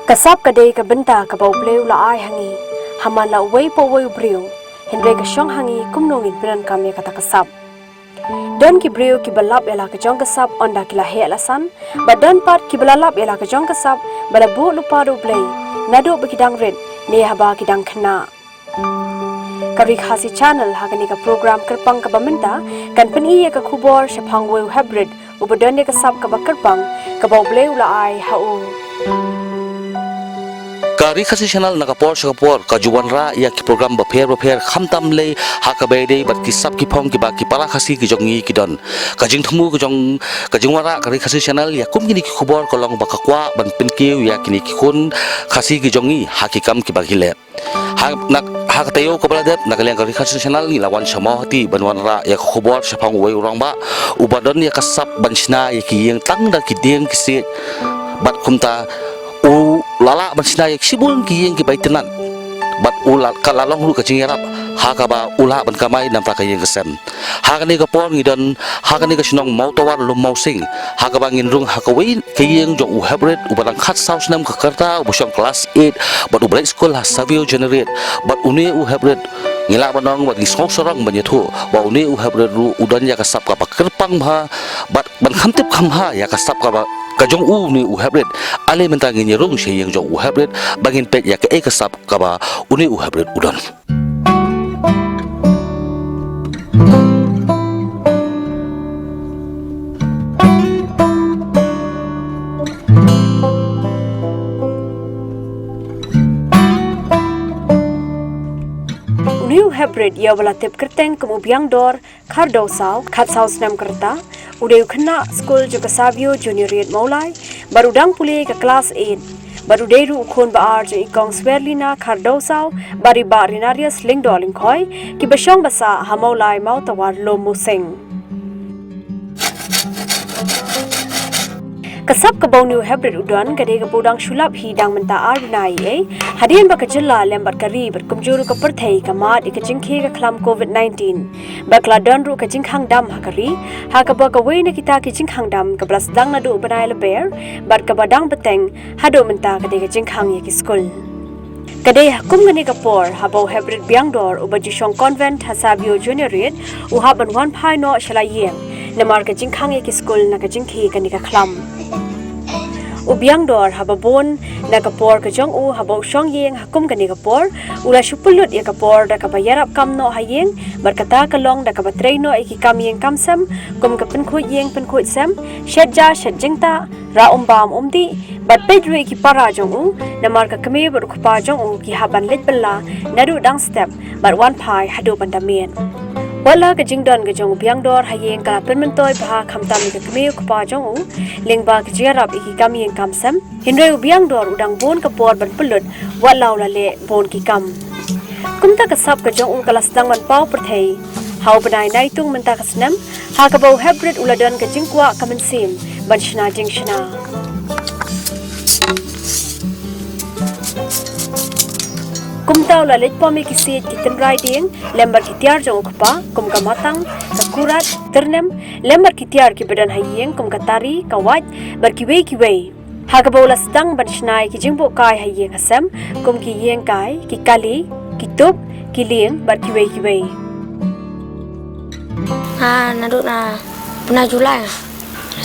Kasap kadai ka benta ka bau bleu la ai hangi haman la wei po wei breu hendre ka shong hangi kumnong in bran kam kata kasap dan ki breu ki balap ela ka jong kasap onda ki la he la san badan pat ki balalap ela ka jong kasap bala bu lupa do blei nado bekidang red ne haba kidang khna ka RiKhasi channel hagani ka program kerpang ka baminta kan peni ka khubor shapang wei Heprit ubadan ka sap ka bakerpang ka bau bleu la ai hau RiKhasi channel nakapor kajuan ra ya ki program bapher kham tam le hakabe de bat ki sap ki phong ki ba ki para khasi ki jongi ki don kajing thumu ki jong kajing wara RiKhasi channel ya kum gini ki khubor kolong bakakwa ban pin ki ya kini ki kun khasi ki jongi hakikam ki ba gile hak tayo ko bala det nakaliang RiKhasi channel ni lawan samahati banwan ra ya khubor shapang wei urang ba ubadon ya kasap bansna ya ki yang tang da ki deng ki se bat kumta u lala bansina yak sibul ki yang ki baitenan bat ula kalalong lu kacing yarap hakaba ula ban kamai nam ta kayeng kesem hakani ka por ngidan hakani ka sinong mau tawar lum mau sing hakaba ngin rung hakawin kayeng jong u Heprit u barang khat saus nam ka karta u bosong class 8 bat u break school ha savio generate bat une u Heprit ngila banong bat gisong sorong banyethu wa une u Heprit ru udan ya kasap ka pakerpang bha bat ban khamtip khamha ya kasap ka kajong u ni u Heprit ale mentang ni rung she yang jong u Heprit bangin pet ya ke kasap ka ba uni u Heprit udan Heprit ya wala tip kerteng kemubiang dor khar do saw khat saw snam kerta udeu khna school jo kasavio juniorate maulai barudang pule ka class 8 baruderu khon ba ar jo ikong swerlina khar do saw bari ba rinarius ling doling khoi ki bashong basa hamaulai mau tawar lo museng kasap ka bonu Heprit udan gade ka budang shulap hi dang menta ar nai hadian ba ka jilla lembat ka ri ber kumjuru ka perthai ka mat ka jingkhe ka Khlam COVID-19 ba kla dan ru ka jingkhang dam ha ka ri ha ka ba ka weina kita ki jingkhang dam ka blas dang na du banai le ber bar ka badang beteng hado menta ka de ka jingkhang ye ki school kadai hakum ngani ka por habo Heprit biang dor ubaji shong convent hasabio juniorate u haban wan phai no shalayeng namar ka jingkhang ye ki school na ka jingkhe ka ni ka Khlam ubiang dor hababon na kapor ka jong u habau shong yeng hakum kani kapor ula shupulut ya kapor da ka bayarap kam no hayeng barkata ka long da ka batrei no iki kam yeng kam sem kum ka pen khoi yeng pen khoi sem shedja shedjingta ra bam umdi bat pedru iki para jong u namar ka kame bar khpa jong u ki haban let bella nadu dang step bar wan phai hadu bandamien wala ka jingdon ka jong biang dor hayeng kala permentoi bha khamtam ka kme khpa jong u lengba ka jiarap iki kam yeng kam sam hinre biang dor udang bon ka por ban pulut wala la le bon ki kam kumta ka sap ka jong u kala stang man pau perthei hau banai nai tung menta ka snam ha ka bau Heprit uladan ka jingkwa kamen sim ban shna jingshna kumtaw la let pomi ki sit ki tenrai ding lembar ki tiar jong khpa kum ka matang ka kurat ternem lembar ki tiar ki badan hayeng kum ka tari ka wat bar ki wei ha ka bola stang ban shnai ki jingbo kai hayeng asam kum ki yeng kai ki kali ki tup ki lieng bar ki wei nadu na puna julai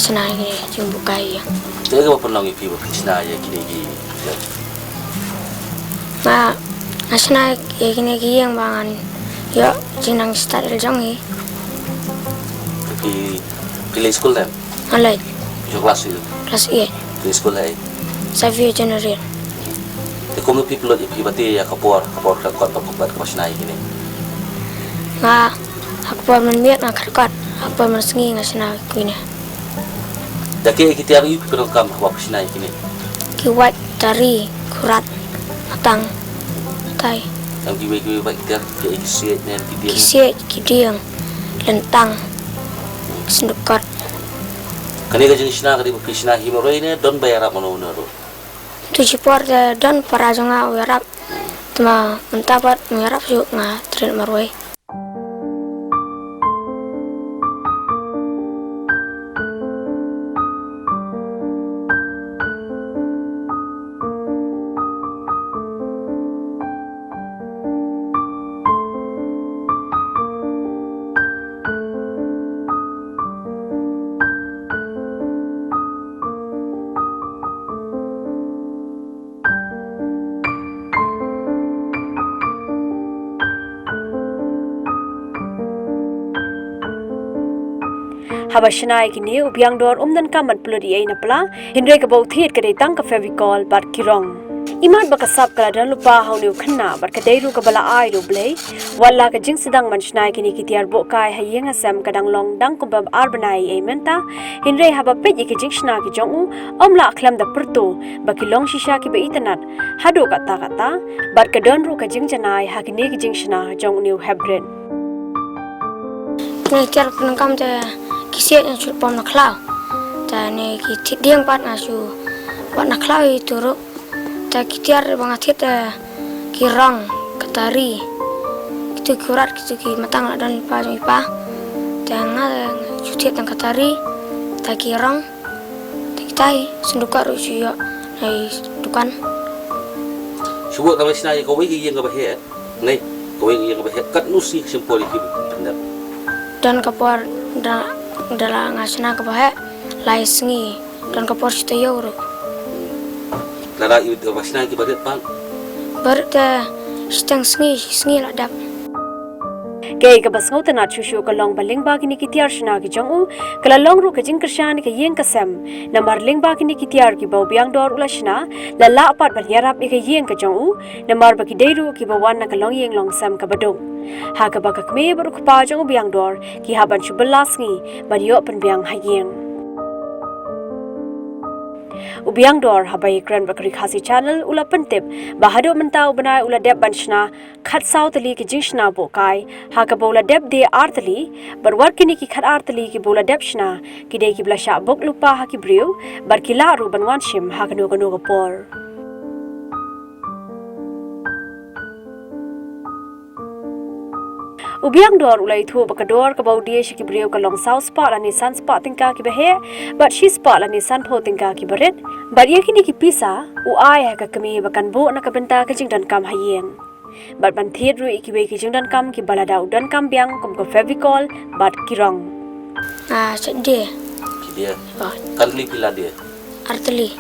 senai ki jingbo kai te ga pun longi pi ba sna ya kini gi ma asna kini ki yang bangan yo jinang start jong hi ki school dem alai jo class e ki school ai savio generate te komu people di pi bati ya kapor ka kot ba ka sna kini ma akpor man miak na kharkat akpor man sngi ngasna kini da ke ki tiar yu pero kam ba sna kini ki wat tari kurat matang tai am ki wei ba tiar ke siet nen ki dia kisiet kidiang lentang sendekat kani ga jing sna ka di pi sna hi mo ne don bayara mono ro tu support dan para jonga werap tma mentapat werap yuk nga tren marwai Habashanai kini ubiang dor dan kamat peluri ay napla Henry kabau thiet kadai tang ka fevicol bat kirong. Imat bakasap kala dan lupa hauniu kena bat kadai ru kabala ai ru blay wala ka jing sedang manshnai kini kitiar bokai hayeng asam kadang long dang kubab arbanai ay menta Henry haba pej ki jing shna ki jongu omla khlam da pertu baki long shisha ki be itanat hadu kata bat kadan ru ka jing janai hakini ki jing shna jong new Heprit. Ni tiar penangkam te kisiat yang cut pom nak klau. Dan ni kiti diang pat nasu pat nak klau itu ru. Ta kitiar bangatit kirang katari. Itu kurat itu ki matang nak dan lipa jom ipa. Dan cutit dan katari ta kirang. Ta kitai senduka ru siyo nai dukan. Sebut kami sini kau bagi yang kau bahaya, ni kau bagi yang kau bahaya kat nusi sempol itu benar. Dan kapor dalam ngasana kabah lai sengi dan kapor kita yoro. Lara itu pasna ki badet pan. Berda setang sengi ladap. Gay ka basngo ta na chushu ka long baling ba kini kitiar shna ki jongu kala long ru ka jing kershan ka yeng kasam na marling ba kini kitiar ki bau biang dor ula shna la la apat ban yarap ka yeng ka jongu na mar ba ki deiru ki bawan na ka long yeng long sam ka badung ha ka ba ka kme baru ka pa jongu biang dor ki haban shubelas ngi bario pen biang hayeng Ubiang dor habai kran RiKhasi channel ula pentip bahado mentau benai ula dep banshna khat sautali ki jingshna bokai ha ka bola dep de artali barwar kini ki khat artali ki bola dep shna ki de ki blasha bok lupa ha ki briu bar kila ru banwan shim ha ka no por Ubiang dor ulai thu bakador ka baudia shi ki briu ka long south spot ani sun spot tingka ki behe but she spot ani sun pho tingka ki baret but ye kini ki pisa u ai ha ka kami bakan bo na ka benta ka jingdan kam hayeng but ban thiet ru ki be ki jingdan kam ki balada udan kam biang kum ko fevicol but kirong Sedih. Dia. Karli pila dia. Arteli.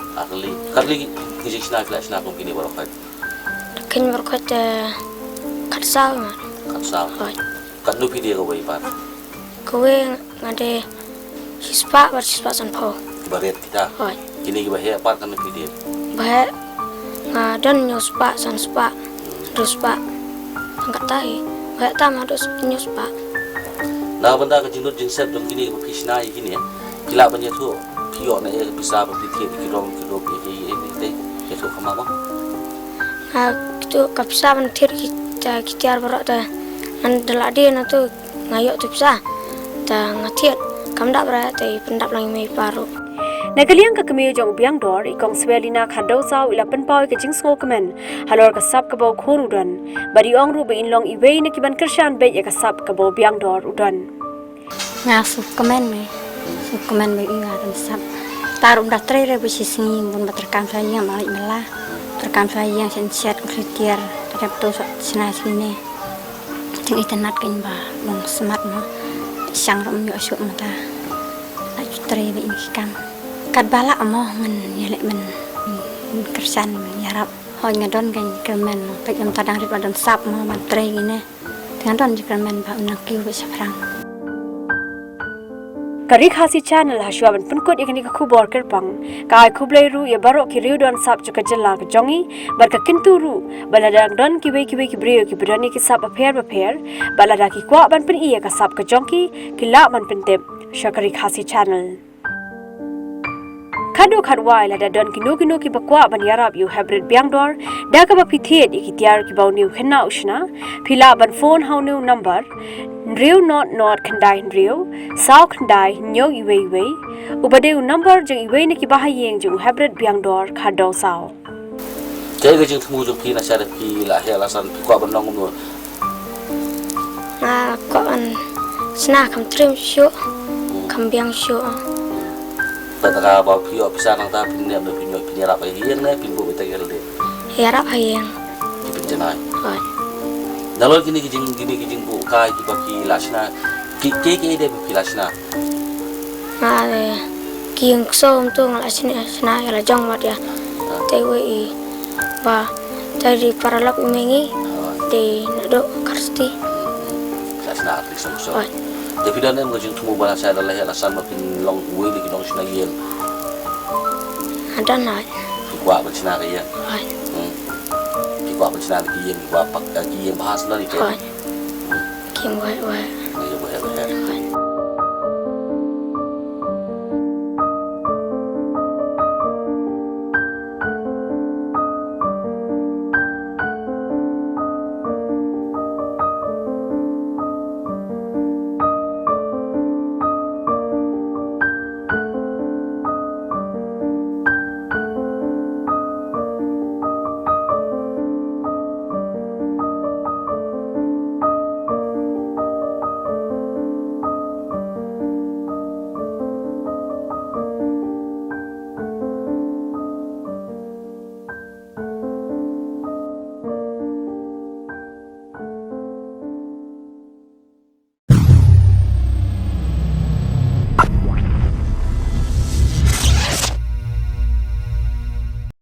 Karli kijishna kelas na kum kini barokat. Kini barokat katsau man. Kapsal. Kat nupi dia kau ipan. Kowe ngade sispa san po. Baret kita. Kini kita bahaya apa kan nupi dia. Bahaya ngadan nyuspa san spa. Duspa. Angkat tahi. Bahaya tama dus nyuspa. Nah benda kejinut jinsep jom kini kishna gini ya. Kila banyak tu pio na bisa berpikir kirong ini teh itu kamama. Itu kapsa mentir kita kitiar berat dah. Andalak dia na tu ngayok tu bisa. Dah ngatiat kamdak berat tapi pendap lagi mai paru. Nagaliang ka kami jong biang dor ikong swelina khadau saw ila penpaw ka jing sko kemen halor ka sap ka bau khur udan bari ong ru be inlong iwei na kiban kershan be ya ka sap ka bau biang dor udan Sup kemen be inga dan sap tarum dah tre re bisi singi bun baterkam saya malik melah terkam saya yang sensiat kritiar terhadap tu sina sini jing internet kan ba long smart ma sang rom yo syuk mata la tre be ini kam kat bala amoh men yelek men kersan yarap hoi ngadon kan kemen pek yang tadang rit badan sap ma man tre gini dengan don kemen ba unak kiu be saprang RiKhasi channel hashwaban penkut ikani ka khubor kerpang ka ai khublai ru ya barok ki riu don sap chuka jalla ka jongi bar ka kintu ru baladang don ki brio ki brani ki sap apher balada ki kwa ban pen iya ka sap ka jongki ki la man pentep RiKhasi channel Kado khatwai la da don ki no ki bakwa ban yarab yu Heprit biang dor da ka ba pithiet ikitiar ki bau niu khenna usna Phylla ban phone hau niu number Riu not khandai riu sao khandai nyo iwei ubadeu number jeng iwei ne ki bahayeng jeng Heprit biang dor khadau sao Jadi kerja temu jom pi nasihat pi lah ya alasan pi kuat benong umur. Kok sena kam trim syuk kam biang syuk. Betaka bawa pi bisa nang ta pin ne pin rap ai hiang ne pin bu beta gel de. Yarap hayang. Di pin janai. Dalol gini kijing bu kai ki baki lasna ki de pi lasna. Kieng som tu lasna ya la jong mat ya. Tewe ba dari paralak umengi de nado karsti. Lasna arti so. Tapi dah ni mungkin temu bahasa adalah alasan makin long way di kidong sinagian. Ada nak. Ikwa bercina kaya. Hai. Ikwa bercina kaya, ikwa pak kaya bahasa lah itu. Hai. Kim wai wai. Iya, boleh.